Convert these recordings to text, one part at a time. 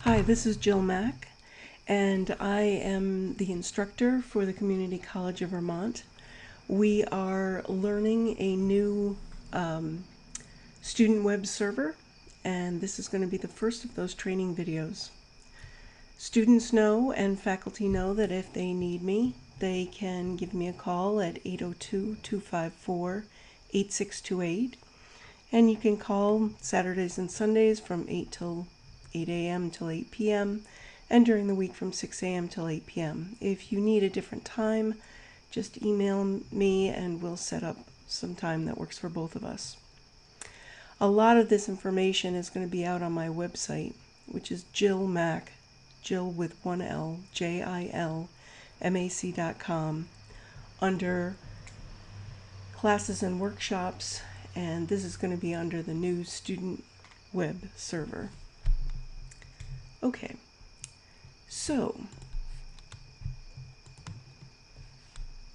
Hi, this is JilMac, and I am the instructor for the Community College of Vermont. We are learning a new student web server, and this is going to be the first of those training videos. Students know and faculty know that if they need me, they can give me a call at 802-254-8628, and you can call Saturdays and Sundays from 8 a.m. till 8 p.m. and during the week from 6 a.m. till 8 p.m. If you need a different time, just email me and we'll set up some time that works for both of us. A lot of this information is going to be out on my website, which is JilMac, Jill with one L, JilMac.com, under classes and workshops, and this is going to be under the new student web server. Okay, so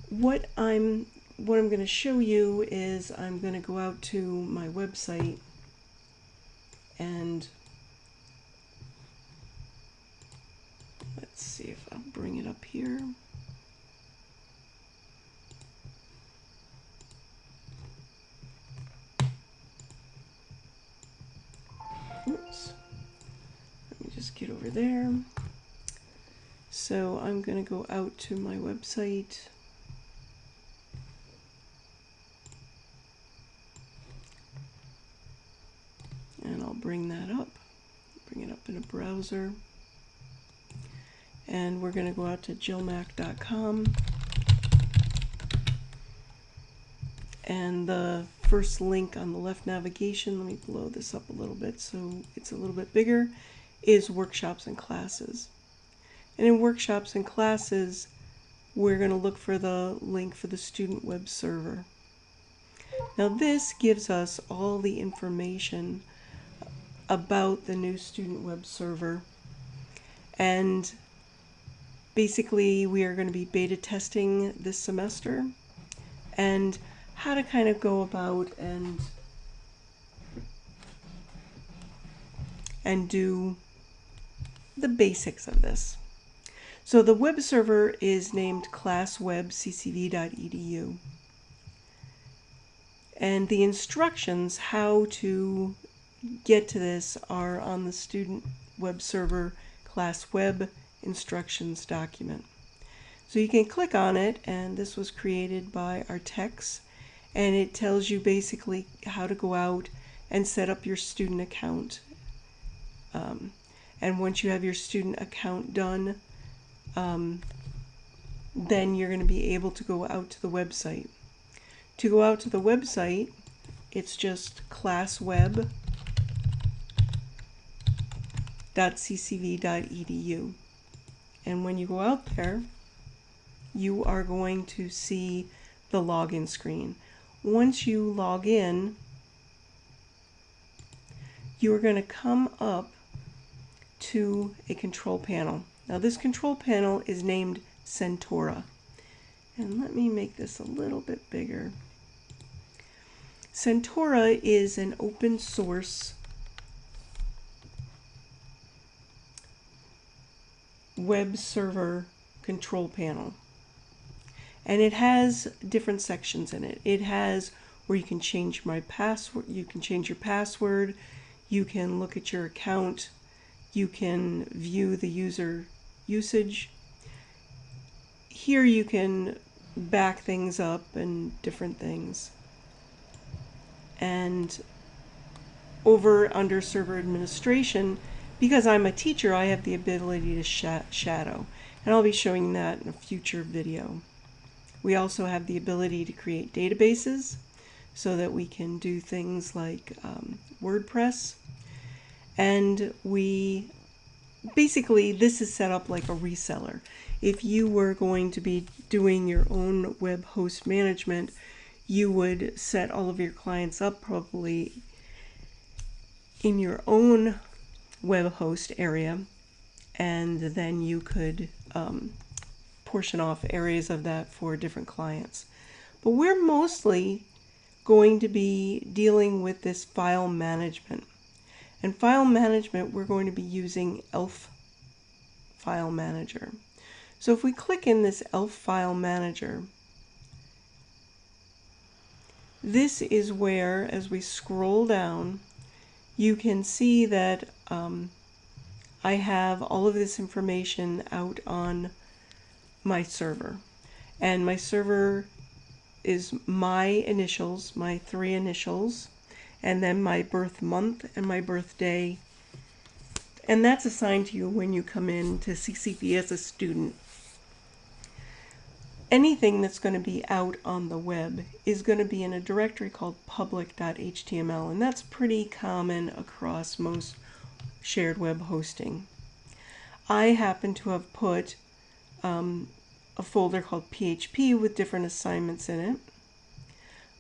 what I'm going to show you is I'm going to go out to my website and let's see if I'll bring it up here. Oops. Let me just get over there. So I'm going to go out to my website. And I'll bring that up. Bring it up in a browser. And we're going to go out to JilMac.com. And the first link on the left navigation, let me blow this up a little bit so it's a little bit bigger, is workshops and classes. And in workshops and classes, we're going to look for the link for the student web server. Now this gives us all the information about the new student web server. And basically we are going to be beta testing this semester and how to kind of go about and do the basics of this. So the web server is named classwebccv.edu. And the instructions how to get to this are on the student web server class web instructions document. So you can click on it, and this was created by our techs, and it tells you basically how to go out and set up your student account. And once you have your student account done, then you're going to be able to go out to the website. To go out to the website, it's just classweb.ccv.edu. And when you go out there, you are going to see the login screen. Once you log in, you are going to come up to a control panel. Now this control panel is named Centora. And let me make this a little bit bigger. Centora is an open source web server control panel. And it has different sections in it. It has where you can change my password, you can change your password, you can look at your account, you can view the user usage. Here you can back things up and different things. And over under server administration, because I'm a teacher, I have the ability to shadow. And I'll be showing that in a future video. We also have the ability to create databases so that we can do things like WordPress. And basically this is set up like a reseller. If you were going to be doing your own web host management, you would set all of your clients up probably in your own web host area, and then you could portion off areas of that for different clients. But we're mostly going to be dealing with this file management. And file management, we're going to be using ELF File Manager. So if we click in this ELF File Manager, this is where, as we scroll down, you can see that I have all of this information out on my server. And my server is my initials, my 3 initials, and then my birth month and my birthday. And that's assigned to you when you come in to CCV as a student. Anything that's going to be out on the web is going to be in a directory called public.html, and that's pretty common across most shared web hosting. I happen to have put a folder called PHP with different assignments in it,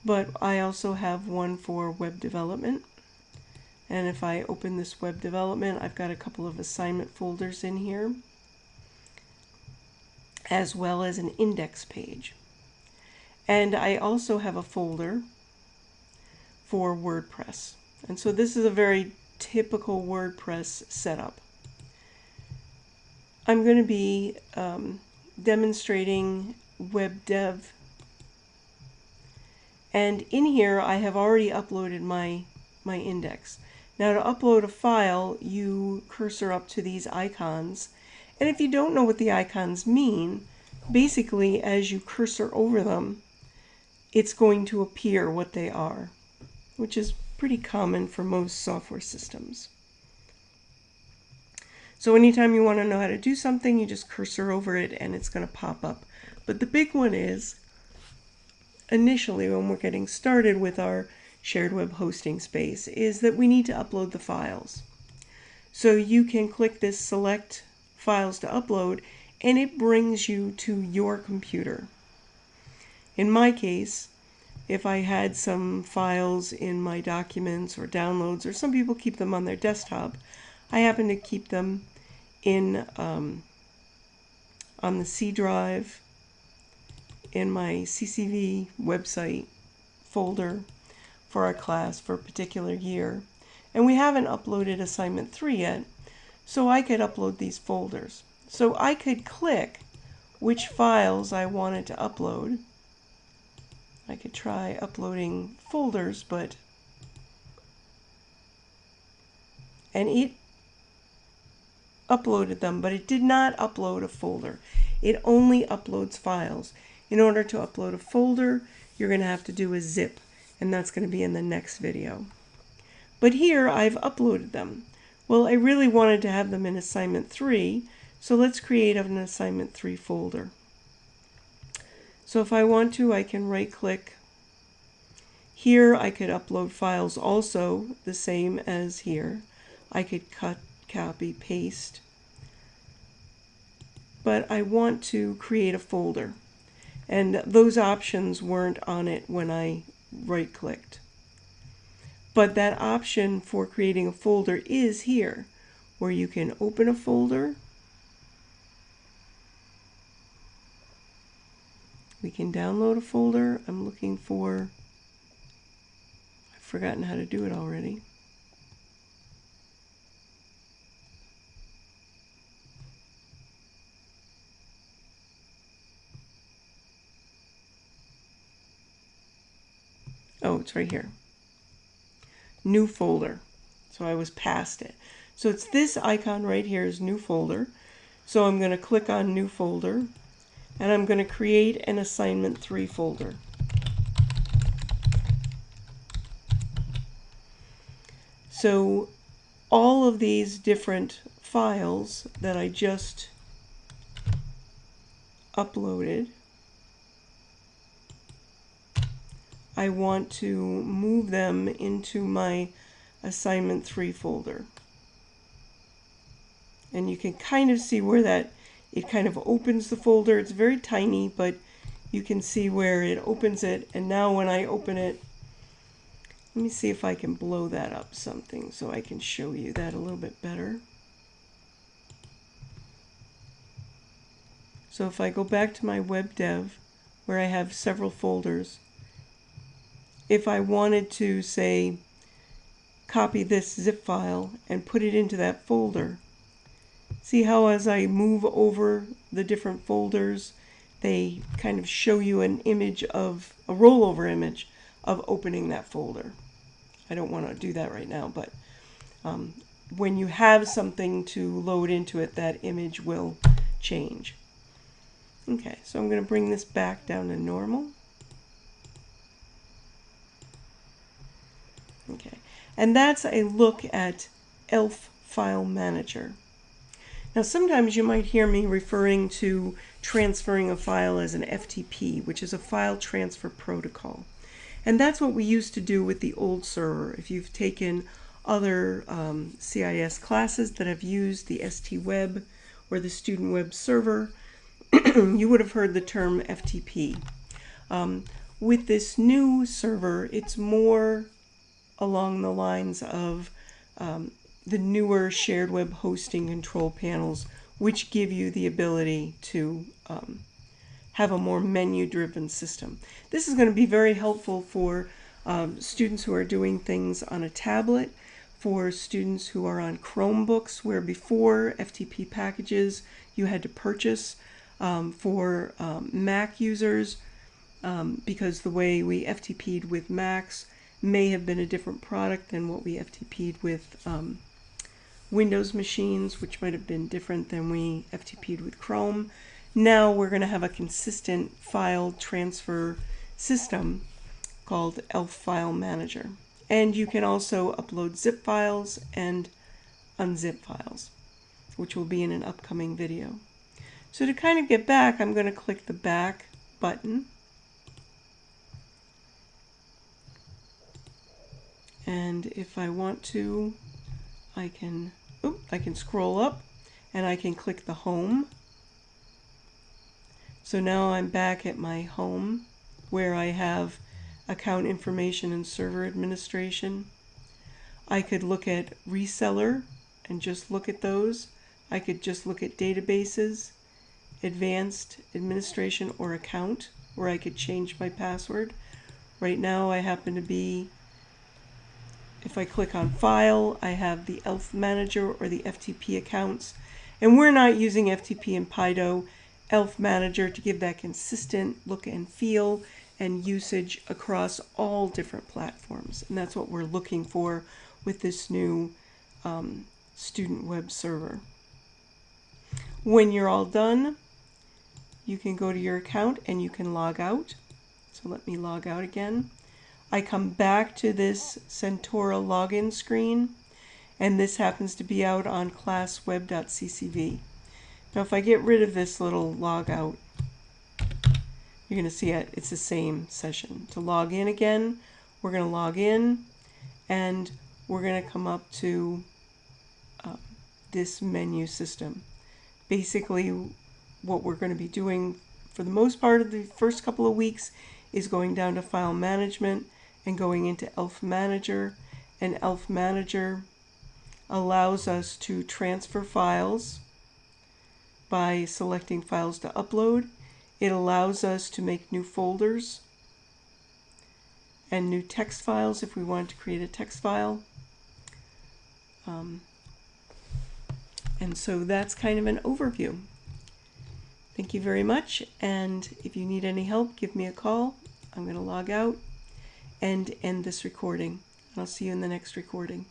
but I also have one for web development. And if I open this web development, I've got a couple of assignment folders in here, as well as an index page. And I also have a folder for WordPress. And so this is a very typical WordPress setup. I'm going to be demonstrating web dev. And in here, I have already uploaded my index. Now to upload a file, you cursor up to these icons. And if you don't know what the icons mean, basically as you cursor over them, it's going to appear what they are, which is pretty common for most software systems. So anytime you want to know how to do something, you just cursor over it and it's going to pop up. But the big one is, initially when we're getting started with our shared web hosting space, is that we need to upload the files. So you can click this select files to upload and it brings you to your computer. In my case, if I had some files in my documents or downloads, or some people keep them on their desktop, I happen to keep them in on the C drive in my CCV website folder for our class for a particular year. And we haven't uploaded assignment 3 yet, so I could upload these folders. So I could click which files I wanted to upload. I could try uploading folders, and it uploaded them, but it did not upload a folder. It only uploads files. In order to upload a folder, you're going to have to do a zip, and that's going to be in the next video. But here I've uploaded them. Well, I really wanted to have them in assignment 3, so let's create an assignment 3 folder. So if I want to, I can right click. Here I could upload files also the same as here. I could cut, copy, paste. But I want to create a folder. And those options weren't on it when I right clicked. But that option for creating a folder is here, where you can open a folder. We can download a folder. I'm looking for, I've forgotten how to do it already. Oh, it's right here. New folder. So I was past it. So it's this icon right here is new folder. So I'm going to click on new folder and I'm going to create an assignment 3 folder. So all of these different files that I just uploaded, I want to move them into my assignment 3 folder. And you can kind of see where that, it kind of opens the folder. It's very tiny, but you can see where it opens it. And now when I open it, let me see if I can blow that up something so I can show you that a little bit better. So if I go back to my web dev, where I have several folders, if I wanted to say copy this zip file and put it into that folder. See how as I move over the different folders, they kind of show you an image of, a rollover image of opening that folder. I don't want to do that right now, but when you have something to load into it, that image will change. Okay, so I'm going to bring this back down to normal. Okay, and that's a look at ELF File Manager. Now sometimes you might hear me referring to transferring a file as an FTP, which is a file transfer protocol. And that's what we used to do with the old server. If you've taken other CIS classes that have used the ST Web or the Student Web Server, you would have heard the term FTP. With this new server, it's more along the lines of the newer shared web hosting control panels, which give you the ability to have a more menu-driven system. This is going to be very helpful for students who are doing things on a tablet, for students who are on Chromebooks, where before FTP packages you had to purchase, for Mac users, because the way we FTP'd with Macs may have been a different product than what we FTP'd with Windows machines, which might have been different than we FTP'd with Chrome. Now we're going to have a consistent file transfer system called ELF File Manager. And you can also upload zip files and unzip files, which will be in an upcoming video. So to kind of get back, I'm going to click the back button. And if I want to, I can scroll up and I can click the home. So now I'm back at my home where I have account information and server administration. I could look at reseller and just look at those. I could just look at databases, advanced administration, or account, where I could change my password. Right now I happen to be, if I click on file, I have the ELF Manager or the FTP accounts. And we're not using FTP and Pido. ELF Manager to give that consistent look and feel and usage across all different platforms. And that's what we're looking for with this new student web server. When you're all done, you can go to your account and you can log out. So let me log out again. I come back to this Centora login screen, and this happens to be out on classweb.ccv. Now if I get rid of this little log out, you're going to see it's the same session. To log in again, we're going to log in, and we're going to come up to this menu system. Basically, what we're going to be doing for the most part of the first couple of weeks is going down to file management and going into ELF Manager. And ELF Manager allows us to transfer files by selecting files to upload. It allows us to make new folders and new text files if we want to create a text file. And so that's kind of an overview. Thank you very much, and if you need any help, give me a call. I'm going to log out and end this recording. I'll see you in the next recording.